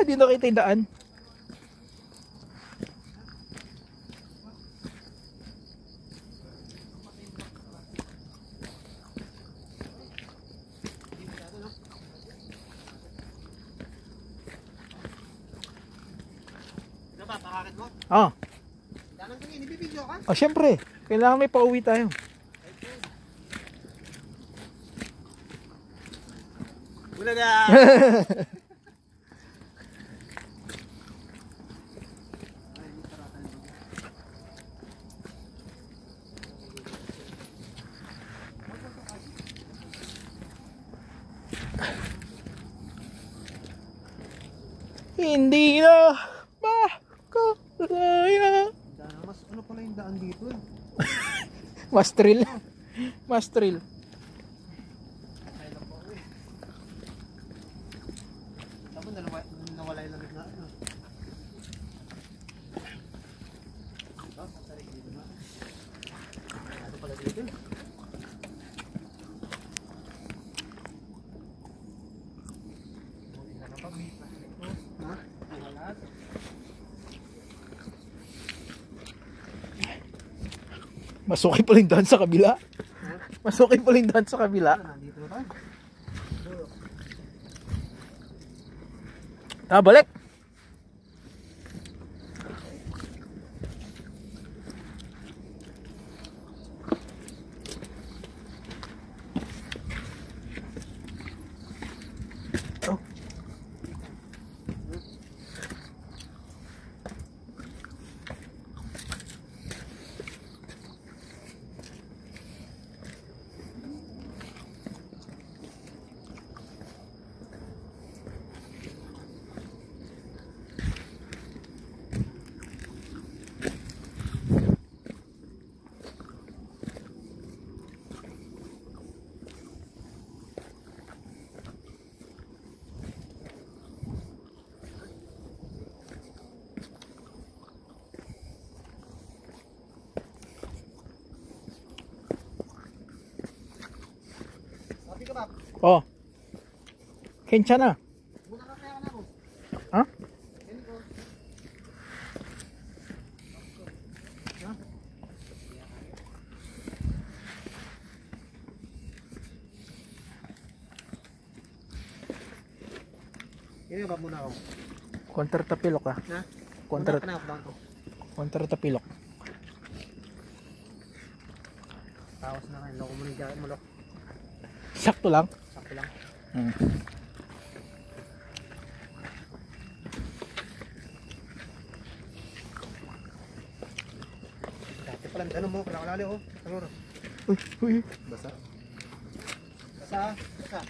Di nakita yung daan. Napapakakit mo? Ah. Danang tingin, ibibidyo ka? Oh, syempre. Kailangan may pauwi tayo. Bulaga! Hindi na makakaya. Mas ano pala yung daan dito eh? Mas thrill. Mas thrill. Tapos nawala yung lamig na ano. Ano pala dito? Mas okay pala yung daan sa kabila. Mas okay pala yung daan sa kabila. Nandito na tayo. Balik. Oh. Sabi ka ba? Oh. Kensya na. Muna ka kaya na ako. Ha? Yan ko. Yan ba muna ako? Kontra tapilok ah. Ha? Kontra Muna ka na ako bangko. tapilok. Tawas na kayo. Loko mo na yung malok. Sakto lang. Sakto lang. Dati pala ano mo, kalakalali oh. Siguro. Uy. Basa. Basa. Basa.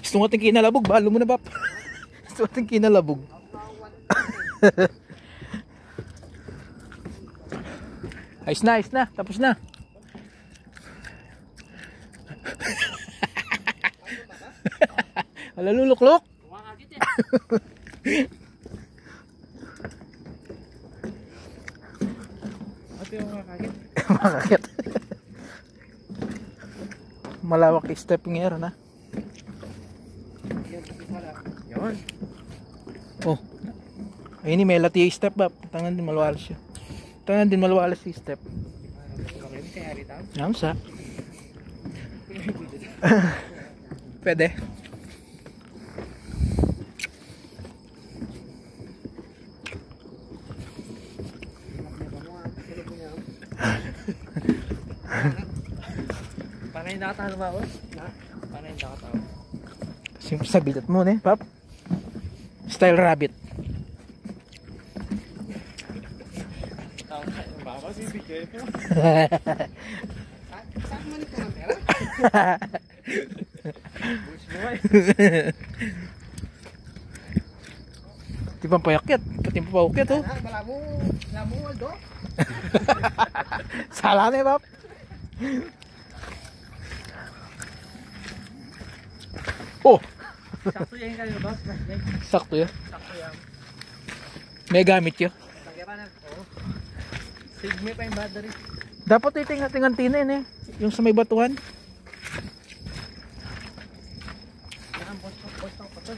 Gusto mo ating kinalabog, balo mo na bap. Gusto mo ating kinalabog. Ayos na, tapos na. Wala luluklok. Ate yung makakakit. Makakit. Malawak stepping air na. Yun. Oh. Ayun may lati step ba? Tangan din malwalas siya. Tangan din malwalas si step. Namsa. Pwede. Paano yung nakatalo ba ako? Paano yung nakatalo? Siyempre sa bilat mo ne, pap. Style rabbit. Baka sisigay ko. Saan mo nito ng pera? Bush boy. Di ba payakyat? Pati pa paukyat oh. Malamo Waldo. Sala na pap. Oh. Sakto yan kayo, boss. Sakto yun. Sakto yan. May gamit yun. Lagyan pa na. Oo. Save me pa yung battery. Dapat itingat-tingan tinin eh. Yung sa may batuhan. Yan, boss ng patol.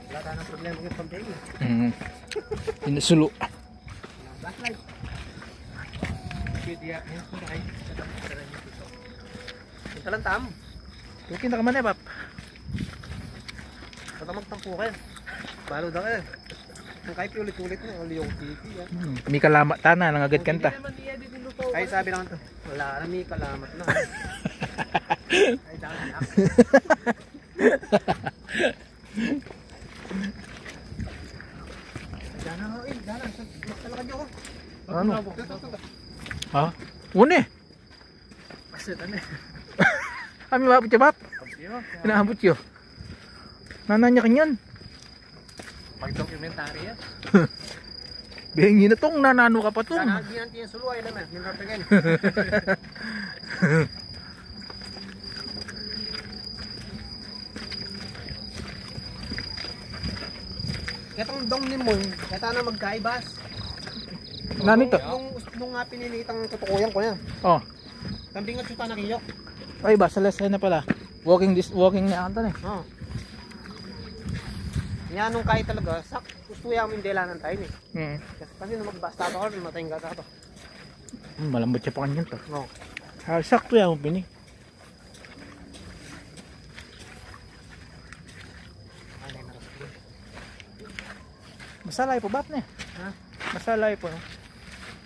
Wala tayo ng problema yung pag-day. Inasulo. Flashlight. Kaya yan po na kayo. Ito lang tam. Tukin na ka man eh, pap. Baka magtampo kayo. Balo na kayo. Ang kahit ulit-ulit mo, uli yung titi yan. May kalama tana, nangagad kanta. Ay sabi naman to. Wala ka na may kalamat na. Ay dami na. Dana ho eh, dana. Talaga niyo ko. Ano? Ha? Une. Basit ano eh. Kami mabot siya, pap. Pinaabot yun. Nananya kanyan. Pag-documentary yan. Bihingi na tong nanano ka pa to. Dana ginan tiyan suluay naman. Yung rapigan. Katong dong ni mo, kata na magkaibas. Nanito? Nung nga pinilitang tutukuyan ko yan. Oh. Kambing at suta na kiyo. Ay ba, sa lesson na pala. Walking na anta eh. Oo. Yan nung kahit talaga, sak, gusto yung mindela ng tayo eh. Kasi nung magbasta ako, matayang gata to. Malambot siya pa kanyan to. No. Sakto yan mo pini. Masalay po, bap na eh. Ha? Masalay po. No?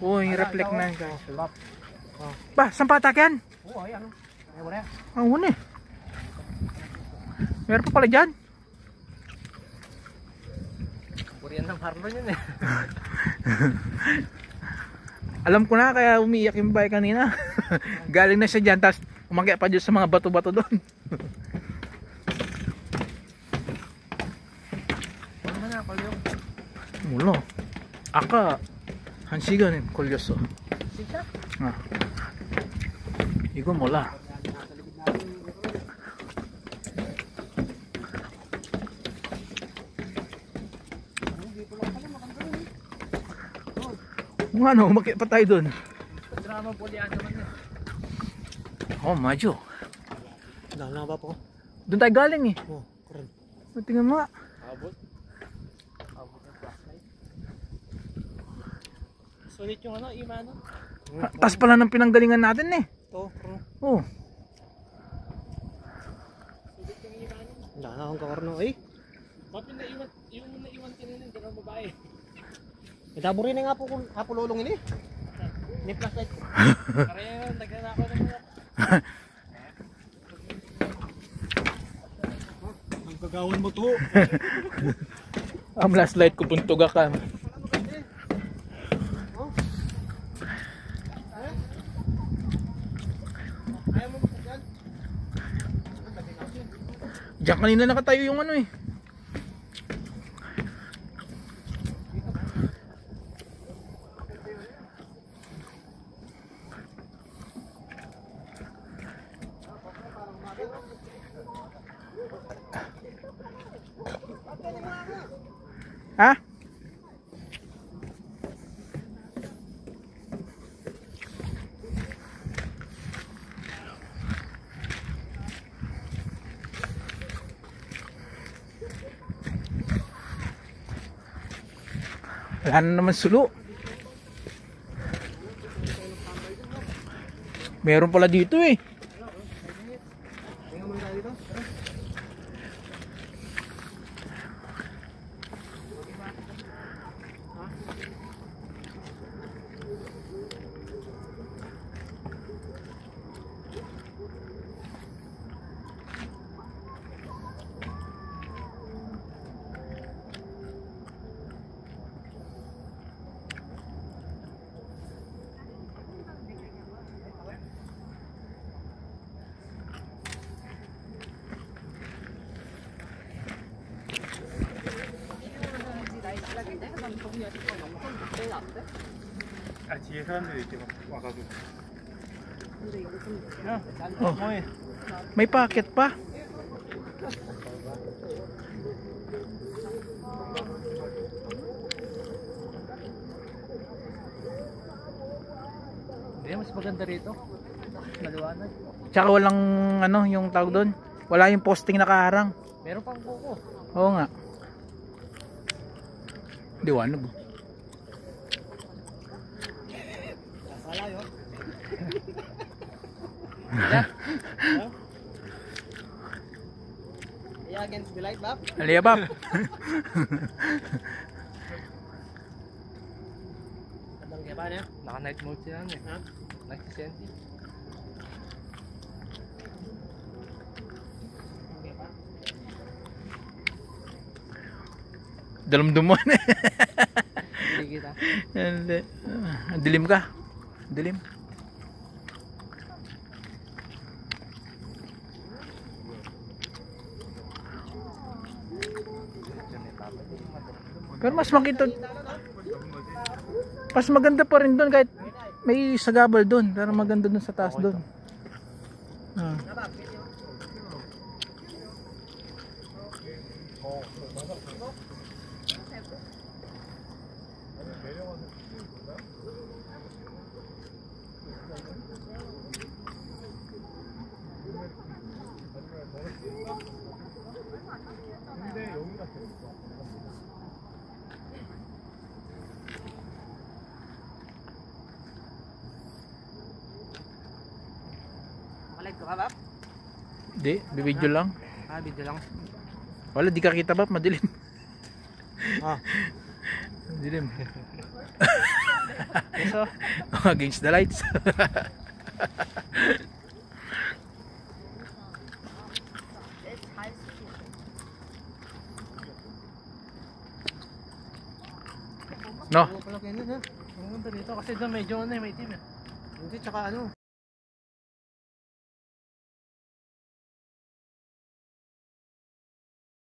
Uy, reflect na guys. Bap. Ba, saan patak yan? Oo, ay ano. Ay wala. Ang huni. Meron pa pala dyan. Purihan ng harbor yun eh. Alam ko na kaya umiiyak yung bahay kanina. Galing na siya dyan, tapos umakyat pa dyan sa mga bato-bato doon. Ano man na, kalyong. Mulo. Aka. Hansigan yung kulyoso. Sika? Ah. Igo mula. Kung ano, umakyat pa tayo doon. Drama po liyan naman yan. Oh, medyo. Dala ba po? Doon tayo galing eh. Oo, karon. Tingnan mo nga. Abot. Abot ng flashlight. Sulit yung ano, imano. Tas pala ng pinanggalingan natin eh. Ito, karon. Oh. Sulit yung imano. Dala akong kakarno eh. Ba't yung naiwan kanina, dalawang babae? Idaburi na nga po kung lulong ini. Ni flashlight ko. Kaya yun, nagkana ako ng mga. Ang gagawin mo to. Ang last light ko puntuga ka. Ayaw mo dyan? Diyan kanina nakatayo yung ano eh. Ha? Wala na naman sulo. Meron pala dito eh. Tingnan mo tayo dito. 아, 뒤에 사람들이 이렇게 막 와가지고. Oh. May packet pa. Hindi, mas maganda rito. Maliwanag. Tsaka walang ano, yung tawag doon. Wala yung posting nakaharang. Meron pang buko. Oo nga. Liwanag. Sala yun. Yeah, against the light, Bap. Aliyabab. Kadang kaya ba niya? Naka night mode sila eh. Ha? Nagsisenti. Dalumdumon. Hindi kita. Hindi. Dilim ka. Dilim. Pero mas makita. Mas maganda pa rin doon kahit may sagabal doon. Pero maganda doon sa taas doon. Ah. Malight ko ka, Bap? Di, bibidyo lang. Ah, video lang. Wala, di ka kita ba? Madilim. Ah. Madilim. So, Against the lights. No. pala kayo nun, ha? Ang ganda rito kasi doon medyo ano eh, may team eh. Hindi, tsaka ano.